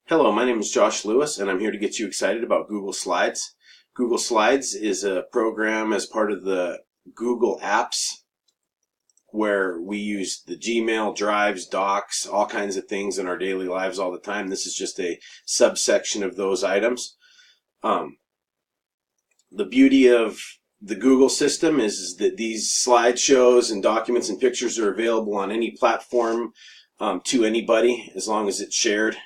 Hello, my name is Josh Lewis, and I'm here to get you excited about Google Slides. Google Slides is a program as part of the Google Apps where we use the Gmail, Drives, Docs, all kinds of things in our daily lives all the time. This is just a subsection of those items. The beauty of the Google system is that these slideshows and documents and pictures are available on any platform to anybody as long as it's shared.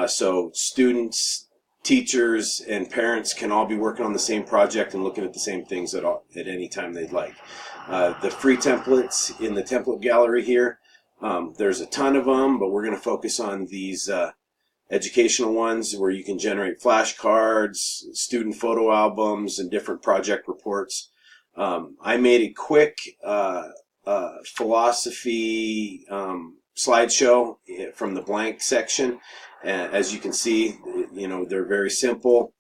So students, teachers, and parents can all be working on the same project and looking at the same things at any time they'd like. The free templates in the template gallery here, there's a ton of them, but we're going to focus on these educational ones where you can generate flashcards, student photo albums, and different project reports. I made a quick philosophy slideshow from the blank section. As you can see, they're very simple.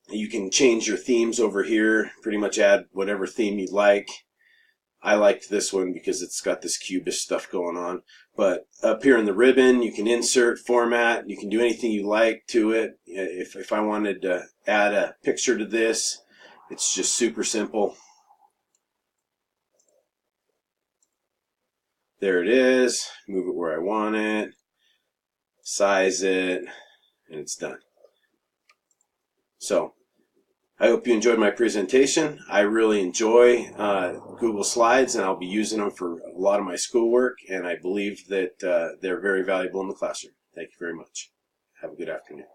You can change your themes over here, pretty much add whatever theme you'd like. I liked this one because it's got this cubist stuff going on. But up here in the ribbon, you can insert, format, you can do anything you like to it. If I wanted to add a picture to this, it's just super simple. There it is. Move it where I want it. Size it, and it's done. So I hope you enjoyed my presentation. I really enjoy Google Slides, and I'll be using them for a lot of my schoolwork, and I believe that they're very valuable in the classroom. Thank you very much. Have a good afternoon.